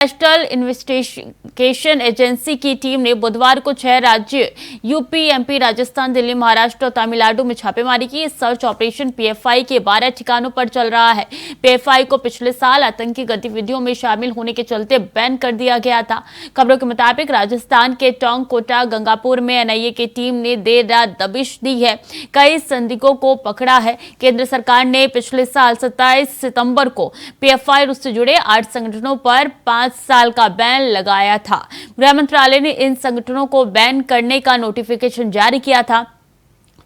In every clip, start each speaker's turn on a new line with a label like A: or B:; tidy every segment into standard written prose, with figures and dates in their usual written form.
A: National investigation agency की team ने बुधवार को 6 राज्य यूपी, एमपी, राजस्थान, दिल्ली, महाराष्ट्र और तमिलनाडु में छापेमारी की। सर्च ऑपरेशन पीएफआई के 12 ठिकानों पर चल रहा है। पीएफआई को पिछले साल आतंकी गतिविधियों में शामिल होने के चलते बैन कर दिया गया था। खबरों के मुताबिक राजस्थान के टोंक, कोटा, गंगापुर में एनआईए की टीम ने देर रात दबिश दी है, कई संदिग्धों को पकड़ा है। केंद्र सरकार ने पिछले साल 27 सितंबर को पीएफआई और उससे जुड़े 8 संगठनों पर 5 साल का बैन लगाया था। गृह मंत्रालय ने इन संगठनों को बैन करने का नोटिफिकेशन जारी किया था।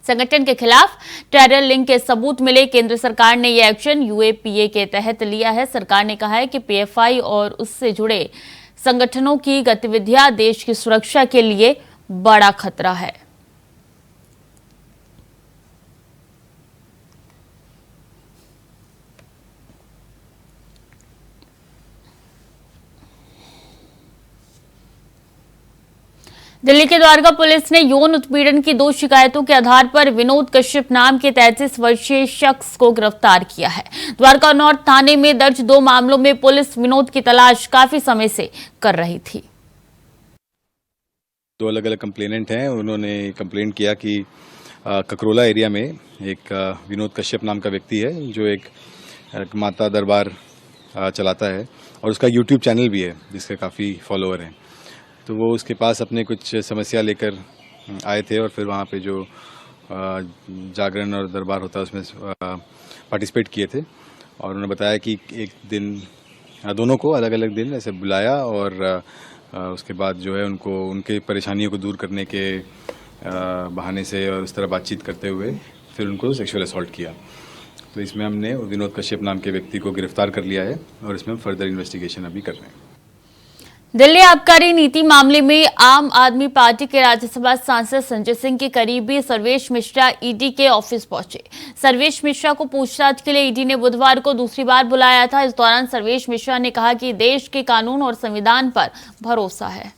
A: संगठन के खिलाफ टेरर लिंक के सबूत मिले। केंद्र सरकार ने यह एक्शन यूएपीए के तहत लिया है। सरकार ने कहा है कि पीएफआई और उससे जुड़े संगठनों की गतिविधियां देश की सुरक्षा के लिए बड़ा खतरा है। दिल्ली के द्वारका पुलिस ने यौन उत्पीड़न की 2 शिकायतों के आधार पर विनोद कश्यप नाम के 33 वर्षीय शख्स को गिरफ्तार किया है। द्वारका नॉर्थ थाने में दर्ज 2 मामलों में पुलिस विनोद की तलाश काफी समय से कर रही थी।
B: 2 अलग-अलग कंप्लेनेंट हैं। उन्होंने कंप्लेंट किया कि ककरोला एरिया में एक विनोद कश्यप नाम का व्यक्ति है जो एक माता दरबार चलाता है और उसका यूट्यूब चैनल भी है जिसके काफ़ी फॉलोअर हैं। तो वो उसके पास अपने कुछ समस्या लेकर आए थे और फिर वहाँ पे जो जागरण और दरबार होता है उसमें पार्टिसिपेट किए थे। और उन्होंने बताया कि एक दिन दोनों को अलग अलग दिन ऐसे बुलाया और उसके बाद जो है उनको उनके परेशानियों को दूर करने के बहाने से और उस तरह बातचीत करते हुए फिर उनको सेक्सुअल असॉल्ट किया। तो इसमें हमने विनोद कश्यप नाम के व्यक्ति को गिरफ्तार कर लिया है और इसमें हम फर्दर इन्वेस्टिगेशन अभी कर रहे हैं।
A: दिल्ली आबकारी नीति मामले में आम आदमी पार्टी के राज्यसभा सांसद संजय सिंह के करीबी सर्वेश मिश्रा ईडी के ऑफिस पहुंचे। सर्वेश मिश्रा को पूछताछ के लिए ईडी ने बुधवार को दूसरी बार बुलाया था। इस दौरान सर्वेश मिश्रा ने कहा कि देश के कानून और संविधान पर भरोसा है।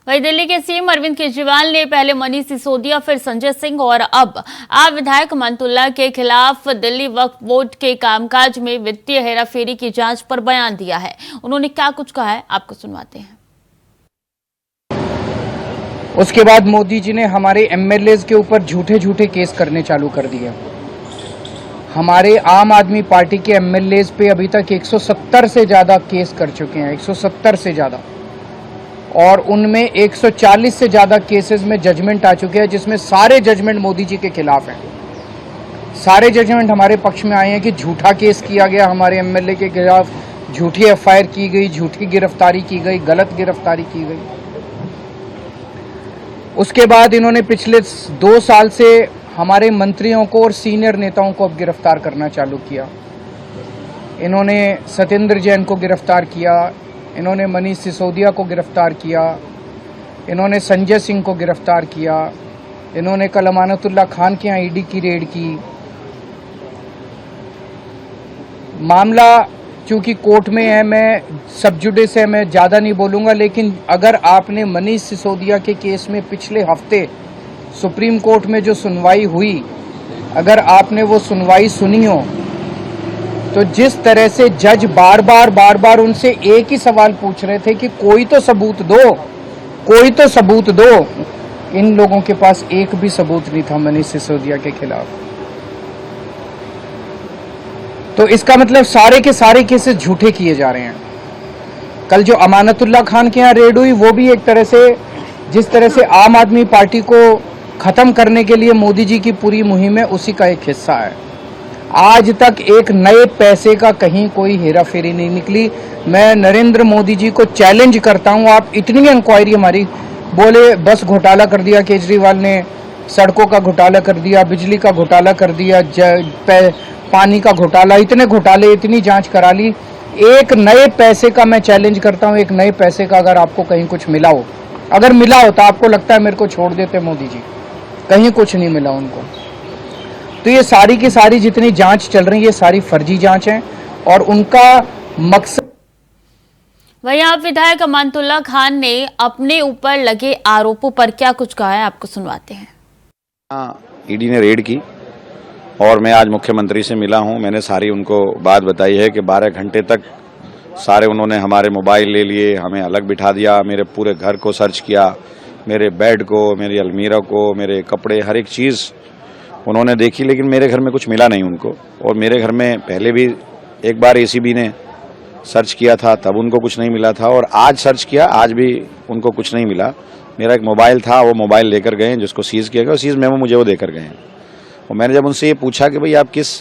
A: वहीं दिल्ली के सीएम अरविंद केजरीवाल ने पहले मनीष सिसोदिया, फिर संजय सिंह और अब आप विधायक अमानतुल्लाह के खिलाफ दिल्ली वक्फ बोर्ड के कामकाज में वित्तीय हेराफेरी की जांच पर बयान दिया है। उन्होंने क्या कुछ कहा है, आपको सुनवाते हैं।
C: उसके बाद मोदी जी ने हमारे एमएलएज के ऊपर झूठे झूठे केस करने चालू कर दिए। हमारे आम आदमी पार्टी के एमएलएज पे अभी तक 170 से ज्यादा केस कर चुके हैं, 170 से ज्यादा, और उनमें 140 से ज्यादा केसेस में जजमेंट आ चुके हैं, जिसमें सारे जजमेंट मोदी जी के खिलाफ हैं। सारे जजमेंट हमारे पक्ष में आए हैं कि झूठा केस किया गया, हमारे एमएलए के खिलाफ झूठी एफआईआर की गई, झूठी गिरफ्तारी की गई, गलत गिरफ्तारी की गई। उसके बाद इन्होंने पिछले 2 साल से हमारे मंत्रियों को और सीनियर नेताओं को अब गिरफ्तार करना चालू किया। इन्होंने सत्येंद्र जैन को गिरफ्तार किया, इन्होंने मनीष सिसोदिया को गिरफ्तार किया, इन्होंने संजय सिंह को गिरफ्तार किया, इन्होंने कल अमानतुल्लाह खान के यहाँ ईडी की रेड की। मामला चूंकि कोर्ट में है, मैं सब जुडिस है, मैं ज़्यादा नहीं बोलूँगा, लेकिन अगर आपने मनीष सिसोदिया के केस में पिछले हफ्ते सुप्रीम कोर्ट में जो सुनवाई हुई, अगर आपने वो सुनवाई सुनी हो, तो जिस तरह से जज बार बार उनसे एक ही सवाल पूछ रहे थे कि कोई तो सबूत दो, कोई तो सबूत दो। इन लोगों के पास एक भी सबूत नहीं था मनीष सिसोदिया के खिलाफ। तो इसका मतलब सारे के सारे केसेस झूठे किए जा रहे हैं। कल जो अमानतुल्लाह खान के यहाँ रेड हुई, वो भी एक तरह से, जिस तरह से आम आदमी पार्टी को खत्म करने के लिए मोदी जी की पूरी मुहिम है, उसी का एक हिस्सा है। आज तक एक नए पैसे का कहीं कोई हेराफेरी नहीं निकली। मैं नरेंद्र मोदी जी को चैलेंज करता हूं, आप इतनी इंक्वायरी हमारी, बोले बस घोटाला कर दिया केजरीवाल ने, सड़कों का घोटाला कर दिया, बिजली का घोटाला कर दिया, पानी का घोटाला, इतने घोटाले, इतनी जांच करा ली। एक नए पैसे का मैं चैलेंज करता हूं, एक नए पैसे का अगर आपको कहीं कुछ मिला हो, अगर मिला हो तो आपको लगता है मेरे को छोड़ देते मोदी जी, कहीं कुछ नहीं मिला उनको। तो ये सारी की सारी जितनी जांच चल रही है, ये सारी फर्जी जांच है और उनका मकसद
A: वहीं आप विधायक अमानतुल्लाह खान ने अपने ऊपर लगे आरोपों पर क्या कुछ कहा है, आपको सुनवाते हैं।
D: ईडी ने रेड की और मैं आज मुख्यमंत्री से मिला हूं। मैंने सारी उनको बात बताई है कि 12 घंटे तक सारे उन्होंने हमारे मोबाइल ले लिए, हमें अलग बिठा दिया, मेरे पूरे घर को सर्च किया, मेरे बेड को, मेरी अलमीरा को, मेरे कपड़े, हर एक चीज़ उन्होंने देखी, लेकिन मेरे घर में कुछ मिला नहीं उनको। और मेरे घर में पहले भी एक बार एसीबी ने सर्च किया था, तब उनको कुछ नहीं मिला था, और आज सर्च किया, आज भी उनको कुछ नहीं मिला। मेरा एक मोबाइल था, वो मोबाइल लेकर गए, जिसको सीज़ किया गया, सीज़ मेमो मुझे वो देकर गए हैं। और मैंने जब उनसे ये पूछा कि भाई आप किस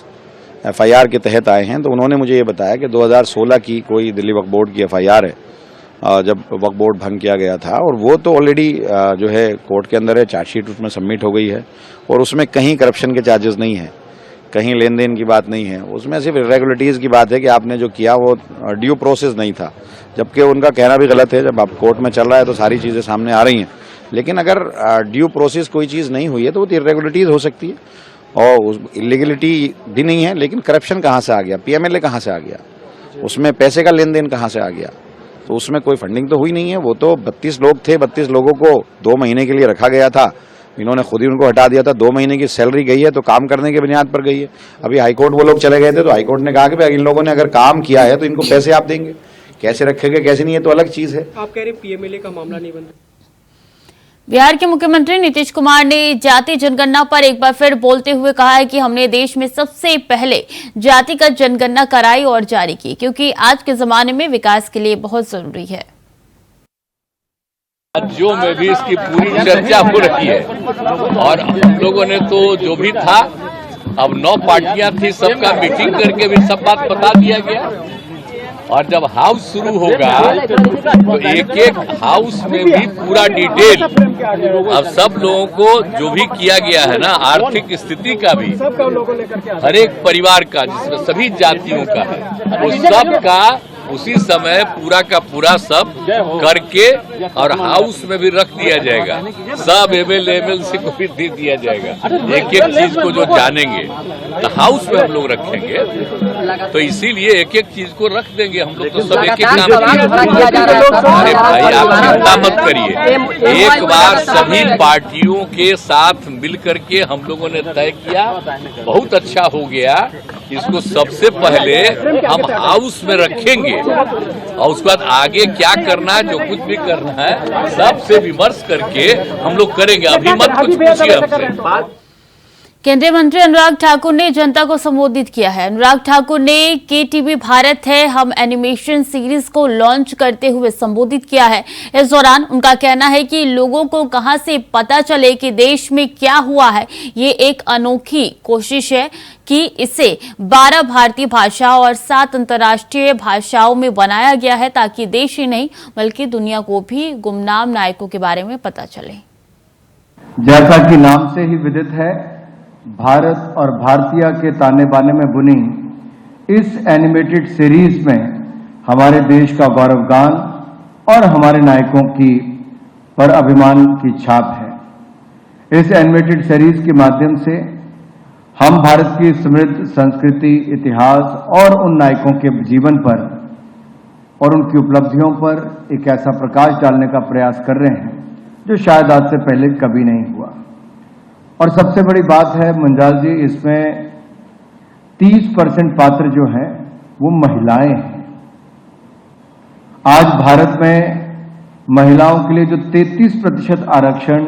D: एफआईआर के तहत आए हैं, तो उन्होंने मुझे ये बताया कि 2016 की कोई दिल्ली वक्फ बोर्ड की एफआईआर है, जब वक्फ बोर्ड भंग किया गया था, और वो तो ऑलरेडी जो है कोर्ट के अंदर है, चार्जशीट उसमें सबमिट हो गई है, और उसमें कहीं करप्शन के चार्जेस नहीं है, कहीं लेन देन की बात नहीं है, उसमें सिर्फ इरेगुलरिटीज़ की बात है कि आपने जो किया वो ड्यू प्रोसेस नहीं था, जबकि उनका कहना भी गलत है। जब आप कोर्ट में चल रहा है तो सारी चीज़ें सामने आ रही हैं, लेकिन अगर ड्यू प्रोसेस कोई चीज़ नहीं हुई है तो वो इरेगुलरिटीज़ हो सकती है, और इलीगलिटी भी नहीं है, लेकिन करप्शन कहाँ से आ गया, पीएमएलए कहाँ से आ गया, उसमें पैसे का लेन देन कहाँ से आ गया, तो उसमें कोई फंडिंग तो हुई नहीं है। वो तो 32 लोग थे, 32 लोगों को 2 महीने के लिए रखा गया था, इन्होंने खुद ही उनको हटा दिया था। 2 महीने की सैलरी गई है तो काम करने की बुनियाद पर गई है। अभी हाईकोर्ट वो लोग चले गए थे तो हाईकोर्ट ने कहा कि भाई इन लोगों ने अगर काम किया है तो इनको पैसे आप देंगे, कैसे रखेंगे कैसे नहीं है तो अलग चीज़ है।
E: आप कह रहे पीएमएलए का मामला नहीं बन रहा।
A: बिहार के मुख्यमंत्री नीतीश कुमार ने जाति जनगणना पर एक बार फिर बोलते हुए कहा है कि हमने देश में सबसे पहले जातिगत जनगणना कराई और जारी की, क्योंकि आज के जमाने में विकास के लिए बहुत जरूरी है।
F: राज्यों में भी इसकी पूरी चर्चा हो रही है, और हम लोगों ने तो जो भी था, अब 9 पार्टियां थी, सबका मीटिंग करके भी सब बात बता दिया गया। और जब हाउस शुरू होगा तो एक एक हाउस में भी पूरा डिटेल, अब सब लोगों को जो भी किया गया है ना, आर्थिक स्थिति का भी, हर एक परिवार का जिसमें सभी जातियों का है, वो सब का उसी समय पूरा का पूरा सब करके और हाउस में भी रख दिया जाएगा। सब एमएल से को भी दे दिया जाएगा, एक एक चीज को जो जानेंगे तो हाउस में हम लोग रखेंगे, तो इसीलिए एक एक चीज को रख देंगे हम लोग, तो सब एक एक काम अरे भाई आप चिंता मत करिए, एक बार सभी पार्टियों के साथ मिल करके हम लोगों ने तय किया, बहुत अच्छा हो गया। इसको सबसे पहले हम हाउस में रखेंगे और उसके बाद आगे क्या करना है, जो कुछ भी करना है सबसे विमर्श करके हम लोग करेंगे। अभी मत कुछ पूछिए हमसे।
A: केंद्रीय मंत्री अनुराग ठाकुर ने जनता को संबोधित किया है। अनुराग ठाकुर ने केटीवी भारत है हम एनिमेशन सीरीज को लॉन्च करते हुए संबोधित किया है। इस दौरान उनका कहना है कि लोगों को कहां से पता चले कि देश में क्या हुआ है, ये एक अनोखी कोशिश है कि इसे 12 भारतीय भाषा और 7 अंतर्राष्ट्रीय भाषाओं में बनाया गया है, ताकि देश ही नहीं बल्कि दुनिया को भी गुमनाम नायकों के बारे में पता चले।
G: जैसा कि नाम से ही विदित है, भारत और भारतीय के ताने बाने में बुनी इस एनिमेटेड सीरीज में हमारे देश का गौरवगान और हमारे नायकों की पर अभिमान की छाप है। इस एनिमेटेड सीरीज के माध्यम से हम भारत की समृद्ध संस्कृति, इतिहास और उन नायकों के जीवन पर और उनकी उपलब्धियों पर एक ऐसा प्रकाश डालने का प्रयास कर रहे हैं जो शायद आज से पहले कभी नहीं हुआ। और सबसे बड़ी बात है मंजाल जी, इसमें 30% पात्र जो हैं वो महिलाएं हैं। आज भारत में महिलाओं के लिए जो 33% आरक्षण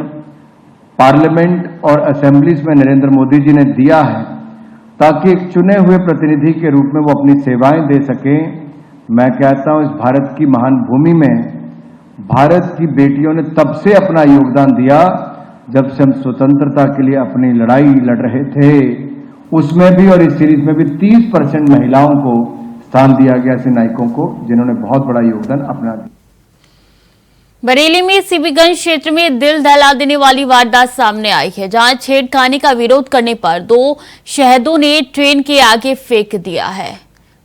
G: पार्लियामेंट और असेंबलीज में नरेंद्र मोदी जी ने दिया है, ताकि एक चुने हुए प्रतिनिधि के रूप में वो अपनी सेवाएं दे सके, मैं कहता हूं इस भारत की महान भूमि में भारत की बेटियों ने तब से अपना योगदान दिया जब से हम स्वतंत्रता के लिए अपनी लड़ाई लड़ रहे थे। उसमें भी और इस सीरीज में भी 30% महिलाओं को स्थान दिया गया, ऐसे नायकों को जिन्होंने बहुत बड़ा योगदान अपना दिया।
A: बरेली में सीबीगंज क्षेत्र में दिल दहला देने वाली वारदात सामने आई है, जहां छेड़खानी का विरोध करने पर 2 शहदों ने ट्रेन के आगे फेंक दिया है।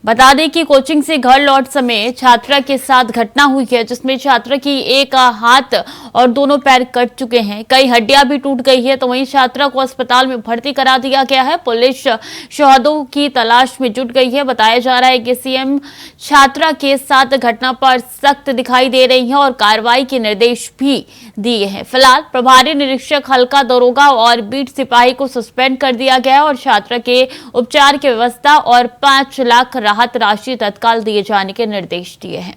A: बता दें कि कोचिंग से घर लौट समय छात्रा के साथ घटना हुई है, जिसमें छात्रा की एक हाथ और दोनों पैर कट चुके हैं, कई हड्डियां भी टूट गई है। तो वहीं छात्रा को अस्पताल में भर्ती करा दिया गया है। पुलिस शहदों की तलाश में जुट गई है। बताया जा रहा है कि सीएम छात्रा के साथ घटना पर सख्त दिखाई दे रही है और कार्रवाई के निर्देश भी दिए हैं। फिलहाल प्रभारी निरीक्षक हल्का दरोगा और बीट सिपाही को सस्पेंड कर दिया गया है और छात्रा के उपचार की व्यवस्था और 5 लाख राहत राशि तत्काल दिए जाने के निर्देश दिए हैं।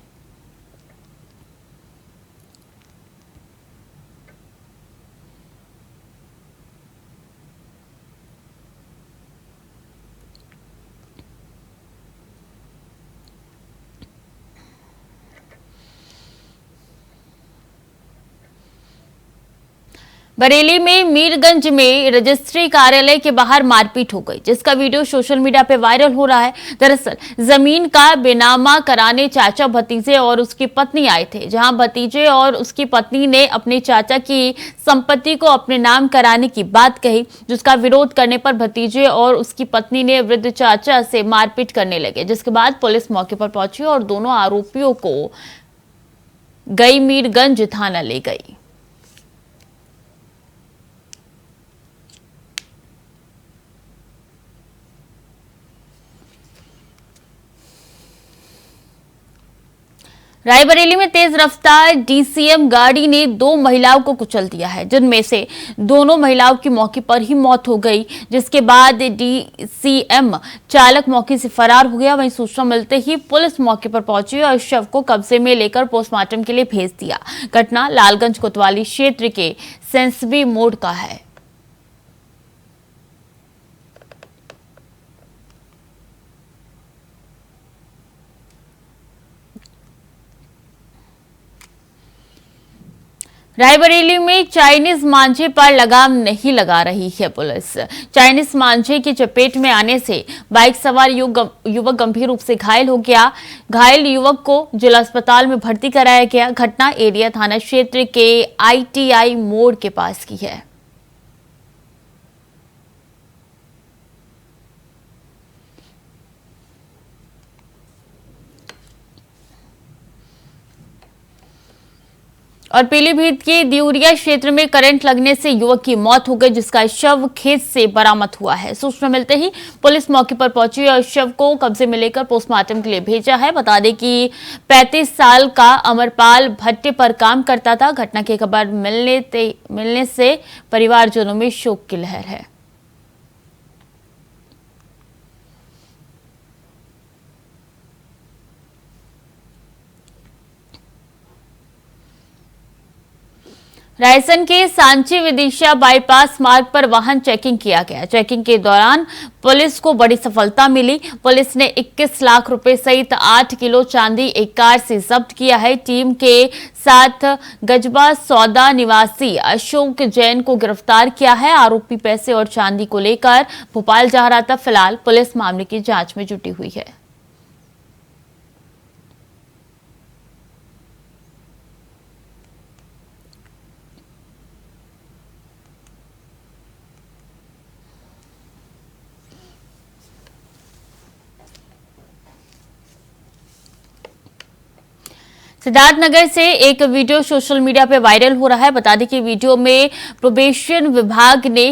A: बरेली में मीरगंज में रजिस्ट्री कार्यालय के बाहर मारपीट हो गई, जिसका वीडियो सोशल मीडिया पे वायरल हो रहा है। दरअसल जमीन का बेनामा कराने चाचा भतीजे और उसकी पत्नी आए थे, जहां भतीजे और उसकी पत्नी ने अपने चाचा की संपत्ति को अपने नाम कराने की बात कही, जिसका विरोध करने पर भतीजे और उसकी पत्नी ने वृद्ध चाचा से मारपीट करने लगे, जिसके बाद पुलिस मौके पर पहुंची और दोनों आरोपियों को गई मीरगंज थाना ले गई। रायबरेली में तेज रफ्तार डीसीएम गाड़ी ने 2 महिलाओं को कुचल दिया है, जिनमें से दोनों महिलाओं की मौके पर ही मौत हो गई, जिसके बाद डीसीएम चालक मौके से फरार हो गया। वहीं सूचना मिलते ही पुलिस मौके पर पहुंची और शव को कब्जे में लेकर पोस्टमार्टम के लिए भेज दिया। घटना लालगंज कोतवाली क्षेत्र के सेंसबी मोड़ का है। रायबरेली में चाइनीज मांझे पर लगाम नहीं लगा रही है पुलिस। चाइनीज मांझे की चपेट में आने से बाइक सवार युवक गंभीर रूप से घायल हो गया। घायल युवक को जिला अस्पताल में भर्ती कराया गया। घटना एरिया थाना क्षेत्र के आईटीआई मोड़ के पास की है। और पीलीभीत के दिउरिया क्षेत्र में करंट लगने से युवक की मौत हो गई, जिसका शव खेत से बरामद हुआ है। सूचना मिलते ही पुलिस मौके पर पहुंची और शव को कब्जे में लेकर पोस्टमार्टम के लिए भेजा है। बता दें कि 35 साल का अमरपाल भट्टे पर काम करता था। घटना की खबर मिलने से परिवारजनों में शोक की लहर है। रायसन के सांची विदिशा बाईपास मार्ग पर वाहन चेकिंग किया गया। चेकिंग के दौरान पुलिस को बड़ी सफलता मिली। पुलिस ने 21 लाख रुपए सहित 8 किलो चांदी एक कार से जब्त किया है। टीम के साथ गजबा सौदा निवासी अशोक जैन को गिरफ्तार किया है। आरोपी पैसे और चांदी को लेकर भोपाल जा रहा था। फिलहाल पुलिस मामले की जांच में जुटी हुई है। सिद्धार्थनगर से एक वीडियो सोशल मीडिया पे वायरल हो रहा है। बता दें कि वीडियो में प्रोबेशन विभाग ने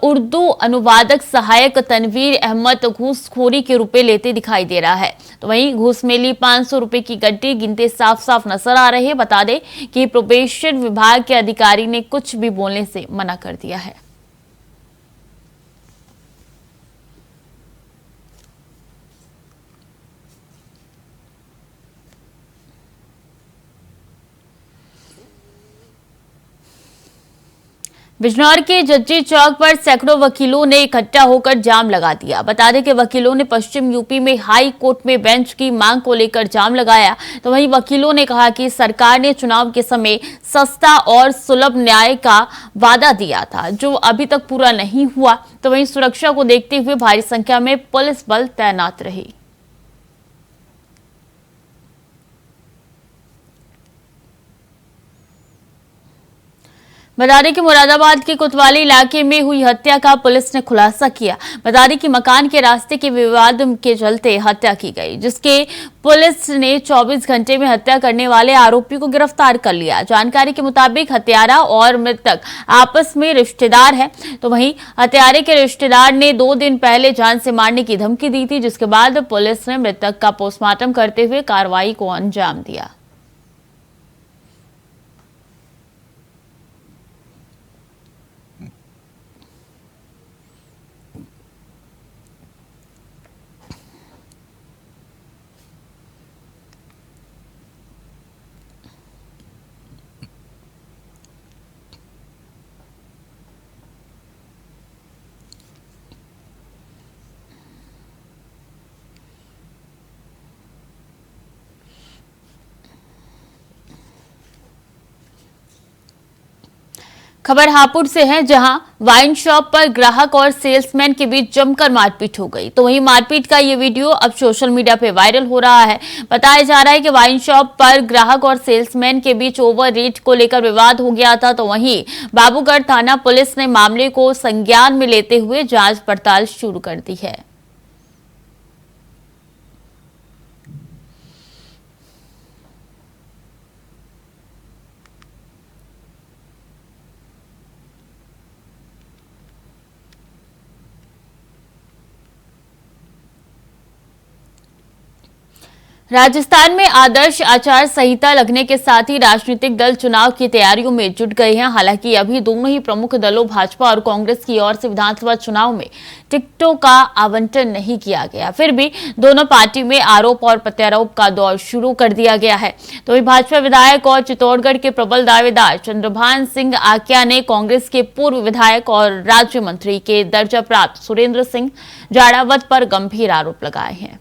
A: उर्दू अनुवादक सहायक तनवीर अहमद घूसखोरी के रुपए लेते दिखाई दे रहा है। तो वहीं घूस में ली 500 रुपए की गड्डी गिनते साफ साफ नजर आ रहे हैं। बता दें कि प्रोबेशन विभाग के अधिकारी ने कुछ भी बोलने से मना कर दिया है। बिजनौर के जज्जी चौक पर सैकड़ों वकीलों ने इकट्ठा होकर जाम लगा दिया। बता दें कि वकीलों ने पश्चिम यूपी में हाई कोर्ट में बेंच की मांग को लेकर जाम लगाया। तो वहीं वकीलों ने कहा कि सरकार ने चुनाव के समय सस्ता और सुलभ न्याय का वादा दिया था, जो अभी तक पूरा नहीं हुआ। तो वहीं सुरक्षा को देखते हुए भारी संख्या में पुलिस बल तैनात रही। बता दें कि मुरादाबाद के कोतवाली इलाके में हुई हत्या का पुलिस ने खुलासा किया। बता दें कि मकान के रास्ते के विवाद के चलते हत्या की गई, जिसके पुलिस ने 24 घंटे में हत्या करने वाले आरोपी को गिरफ्तार कर लिया। जानकारी के मुताबिक हत्यारा और मृतक आपस में रिश्तेदार है, तो वहीं हत्यारे के रिश्तेदार ने 2 दिन पहले जान से मारने की धमकी दी थी, जिसके बाद पुलिस ने मृतक का पोस्टमार्टम करते हुए कार्रवाई को अंजाम दिया। खबर हापुड़ से है, जहां वाइन शॉप पर ग्राहक और सेल्समैन के बीच जमकर मारपीट हो गई। तो वहीं मारपीट का ये वीडियो अब सोशल मीडिया पे वायरल हो रहा है। बताया जा रहा है कि वाइन शॉप पर ग्राहक और सेल्समैन के बीच ओवर रेट को लेकर विवाद हो गया था। तो वहीं बाबूगढ़ थाना पुलिस ने मामले को संज्ञान में लेते हुए जांच पड़ताल शुरू कर दी है। राजस्थान में आदर्श आचार संहिता लगने के साथ ही राजनीतिक दल चुनाव की तैयारियों में जुट गए हैं। हालांकि अभी दोनों ही प्रमुख दलों भाजपा और कांग्रेस की ओर से विधानसभा चुनाव में टिकटों का आवंटन नहीं किया गया। फिर भी दोनों पार्टी में आरोप और प्रत्यारोप का दौर शुरू कर दिया गया है। तो वही भाजपा विधायक और चित्तौड़गढ़ के प्रबल दावेदार चंद्रभान सिंह आक्या ने कांग्रेस के पूर्व विधायक और राज्य मंत्री के दर्जा प्राप्त सुरेंद्र सिंह जाड़ावत पर गंभीर आरोप लगाए हैं।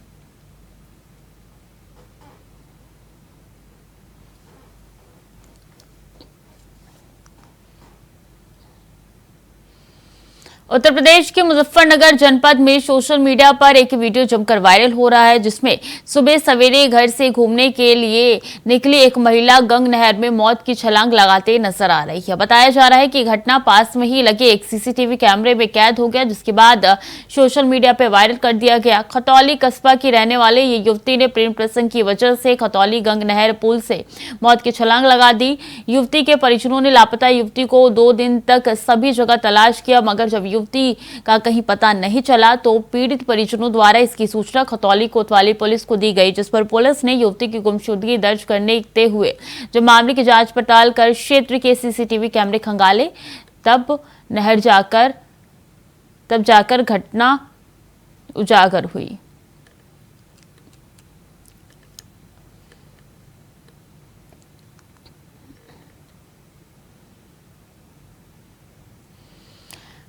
A: उत्तर प्रदेश के मुजफ्फरनगर जनपद में सोशल मीडिया पर एक वीडियो जमकर वायरल हो रहा है, जिसमें सुबह सवेरे घर से घूमने के लिए निकली एक महिला गंग नहर में मौत की छलांग लगाते नजर आ रही है। बताया जा रहा है कि घटना पास में ही लगे एक सीसीटीवी कैमरे में कैद हो गया, जिसके बाद सोशल मीडिया पर वायरल कर दिया गया। खतौली कस्बा की रहने वाले ये युवती ने प्रेम प्रसंग की वजह से खतौली गंग नहर पुल से मौत की छलांग लगा दी। युवती के परिजनों ने लापता युवती को 2 दिन तक सभी जगह तलाश किया, मगर जब युवती का कहीं पता नहीं चला तो पीड़ित परिजनों द्वारा इसकी सूचना खतौली कोतवाली पुलिस को दी गई, जिस पर पुलिस ने युवती की गुमशुदगी दर्ज करते हुए जब मामले की जांच पड़ताल कर क्षेत्र के सीसीटीवी कैमरे खंगाले, तब जाकर घटना उजागर हुई।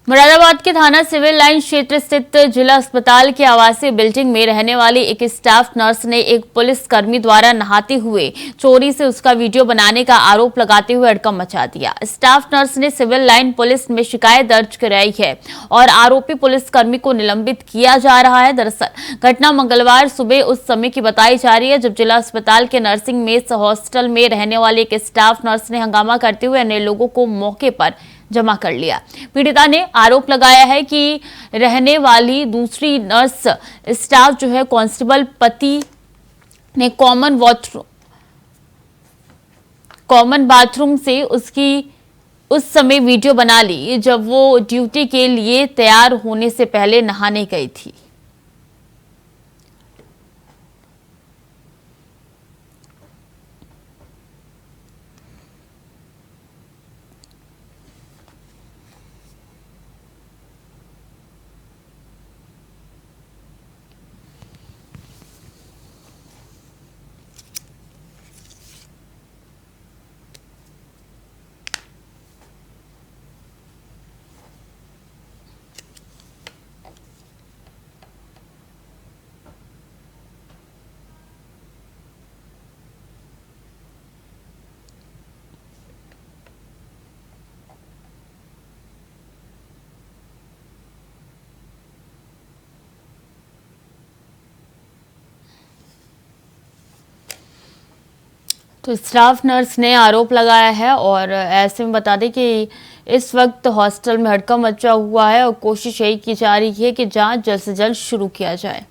A: मुरादाबाद के थाना सिविल लाइन क्षेत्र स्थित जिला अस्पताल के आवासीय बिल्डिंग में रहने वाली एक स्टाफ नर्स ने एक पुलिस कर्मी द्वारा नहाते हुए चोरी से उसका वीडियो बनाने का आरोप लगाते हुए हड़कंप मचा दिया। स्टाफ नर्स ने सिविल लाइन पुलिस में शिकायत दर्ज कराई है और आरोपी पुलिस कर्मी को निलंबित किया जा रहा है। दरअसल घटना मंगलवार सुबह उस समय की बताई जा रही है जब जिला अस्पताल के नर्सिंग मेस हॉस्टल में रहने वाली एक स्टाफ नर्स ने हंगामा करते हुए अन्य लोगों को मौके पर जमा कर लिया। पीड़िता ने आरोप लगाया है कि रहने वाली दूसरी नर्स स्टाफ जो है कांस्टेबल पति ने कॉमन बाथरूम से उसकी उस समय वीडियो बना ली जब वो ड्यूटी के लिए तैयार होने से पहले नहाने गई थी। तो स्टाफ नर्स ने आरोप लगाया है और ऐसे में बता दें कि इस वक्त हॉस्टल में हड़कंप मचा हुआ है और कोशिश यही की जा रही है कि जांच जल्द से जल्द शुरू किया जाए।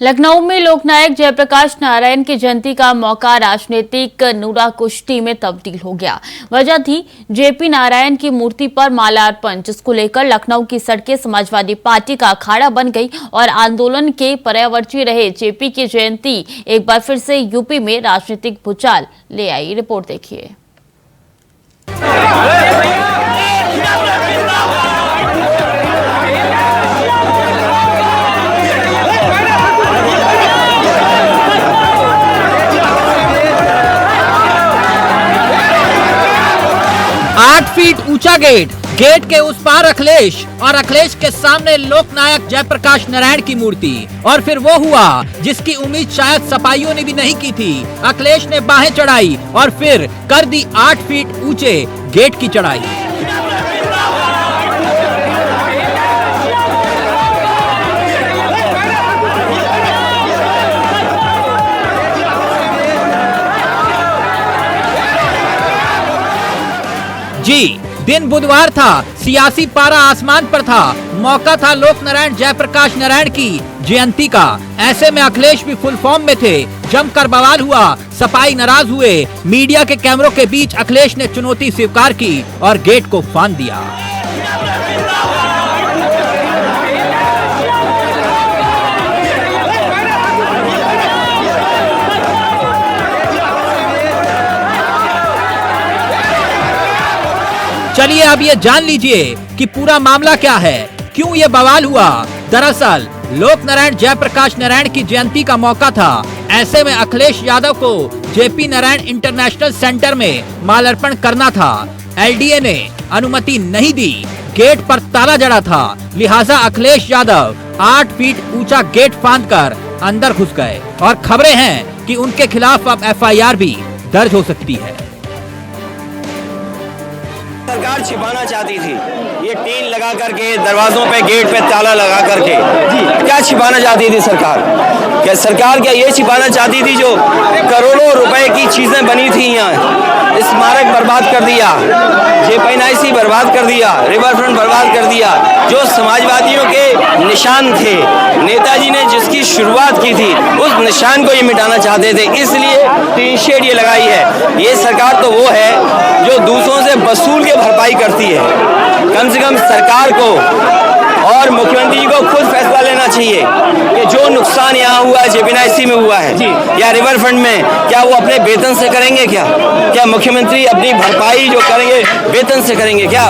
A: लखनऊ में लोकनायक जयप्रकाश नारायण की जयंती का मौका राजनीतिक नूरा कुश्ती में तब्दील हो गया। वजह थी जेपी नारायण की मूर्ति पर माल्यार्पण, जिसको लेकर लखनऊ की सड़कें समाजवादी पार्टी का अखाड़ा बन गई और आंदोलन के पर्यावर्ती रहे जेपी की जयंती एक बार फिर से यूपी में राजनीतिक भूचाल ले आई। रिपोर्ट देखिए।
H: फीट ऊंचा गेट, गेट के उस पार अखिलेश और अखिलेश के सामने लोकनायक जयप्रकाश नारायण की मूर्ति। और फिर वो हुआ जिसकी उम्मीद शायद सपाइयों ने भी नहीं की थी। अखिलेश ने बाहें चढ़ाई और फिर कर दी 8 फीट ऊंचे गेट की चढ़ाई। जी, दिन बुधवार था, सियासी पारा आसमान पर था, मौका था लोक नारायण जयप्रकाश नारायण की जयंती का। ऐसे में अखिलेश भी फुल फॉर्म में थे, जमकर बवाल हुआ, सपाई नाराज हुए। मीडिया के कैमरों के बीच अखिलेश ने चुनौती स्वीकार की और गेट को फांद दिया। चलिए अब ये जान लीजिए कि पूरा मामला क्या है, क्यों ये बवाल हुआ। दरअसल लोक नारायण जयप्रकाश नारायण की जयंती का मौका था। ऐसे में अखिलेश यादव को जेपी नारायण इंटरनेशनल सेंटर में माल्यार्पण करना था। एलडीए ने अनुमति नहीं दी, गेट पर ताला जड़ा था, लिहाजा अखिलेश यादव 8 फीट ऊंचा गेट फांदकर अंदर घुस गए और खबरें हैं कि उनके खिलाफ अब एफआईआर भी दर्ज हो सकती है।
I: सरकार छिपाना चाहती थी, ये टीन लगा करके दरवाजों पे गेट पे ताला लगा करके क्या छिपाना चाहती थी सरकार? क्या सरकार क्या ये छिपाना चाहती थी जो करोड़ों रुपए की चीजें बनी थी यहाँ? स्मारक बर्बाद कर दिया, जेपीएनआईसी बर्बाद कर दिया, रिवर फ्रंट बर्बाद कर दिया, जो समाजवादियों के निशान थे, नेताजी ने जिसकी शुरुआत की थी उस निशान को ये मिटाना चाहते थे, इसलिए टीन शेड ये लगाई है। ये सरकार तो वो है जो दूसरों से वसूल के भरपाई करती है। कम से कम सरकार को और मुख्यमंत्री को खुद फैसला लेना चाहिए कि जो नुकसान यहाँ हुआ है, जेपीएनआईसी में हुआ है या रिवर फ्रंट में, क्या वो अपने वेतन से करेंगे? क्या मुख्यमंत्री अपनी भरपाई जो करेंगे वेतन से करेंगे क्या?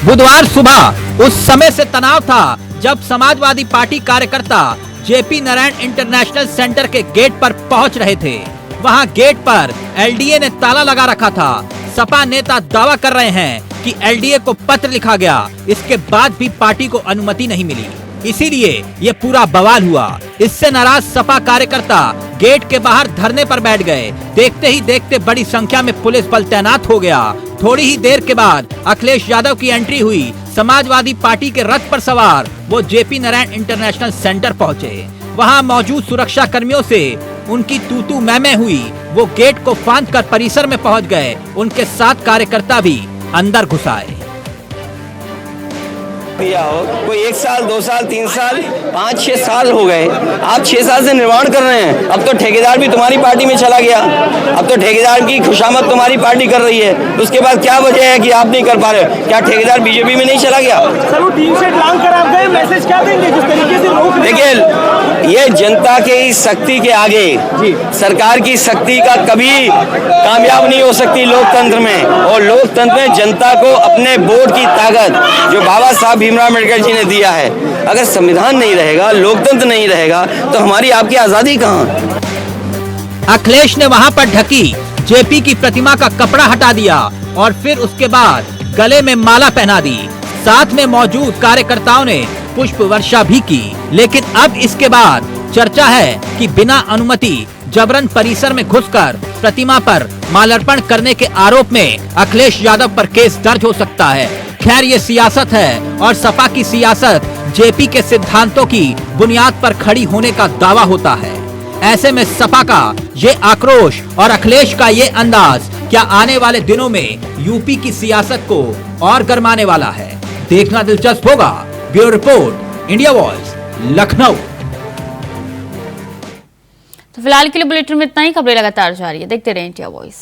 H: बुधवार सुबह उस समय से तनाव था जब समाजवादी पार्टी कार्यकर्ता जेपी नारायण इंटरनेशनल सेंटर के गेट पर पहुंच रहे थे। वहां गेट पर एलडीए ने ताला लगा रखा था। सपा नेता दावा कर रहे हैं कि एलडीए को पत्र लिखा गया, इसके बाद भी पार्टी को अनुमति नहीं मिली, इसीलिए ये पूरा बवाल हुआ। इससे नाराज सपा कार्यकर्ता गेट के बाहर धरने पर बैठ गए। देखते ही देखते बड़ी संख्या में पुलिस बल तैनात हो गया। थोड़ी ही देर के बाद अखिलेश यादव की एंट्री हुई। समाजवादी पार्टी के रथ पर सवार वो जेपी नारायण इंटरनेशनल सेंटर पहुंचे। वहां मौजूद सुरक्षा कर्मियों से उनकी तू मैं हुई। वो गेट को फांदकर परिसर में पहुंच गए। उनके साथ कार्यकर्ता भी अंदर घुस आए।
I: कोई 1 साल, 2 साल, 3 साल, 5-6 साल हो गए, आप 6 साल से निर्माण कर रहे हैं। अब तो ठेकेदार भी तुम्हारी पार्टी में चला गया, अब तो ठेकेदार की खुशामद तुम्हारी पार्टी कर रही है। उसके बाद क्या वजह है कि आप नहीं कर पा रहे? क्या ठेकेदार बीजेपी में नहीं चला गया?
E: सर वो टीम से लांग कर आप गए, मैसेज क्या देंगे जिस तरीके से लोग?
I: देखिए, ये जनता की शक्ति के आगे सरकार की शक्ति का कभी कामयाब नहीं हो सकती लोकतंत्र में। और लोकतंत्र में जनता को अपने वोट की ताकत जो बाबा साहब भीमराव अम्बेडकर जी ने दिया है, अगर संविधान नहीं रहेगा, लोकतंत्र नहीं रहेगा, तो हमारी आपकी आजादी कहाँ?
H: अखिलेश ने वहां पर ढकी जेपी की प्रतिमा का कपड़ा हटा दिया और फिर उसके बाद गले में माला पहना दी। साथ में मौजूद कार्यकर्ताओं ने पुष्प वर्षा भी की। लेकिन अब इसके बाद चर्चा है कि बिना अनुमति जबरन परिसर में घुसकर प्रतिमा पर माल्यार्पण करने के आरोप में अखिलेश यादव पर केस दर्ज हो सकता है। खैर ये सियासत है और सपा की सियासत जेपी के सिद्धांतों की बुनियाद पर खड़ी होने का दावा होता है। ऐसे में सपा का ये आक्रोश और अखिलेश का ये अंदाज क्या आने वाले दिनों में यूपी की सियासत को और गरमाने वाला है, देखना दिलचस्प होगा। Bureau report, India voice, Lucknow.
A: तो फिलहाल के लिए बुलेटिन में इतना ही। खबरें लगातार जारी है, देखते रहें इंडिया वॉइस।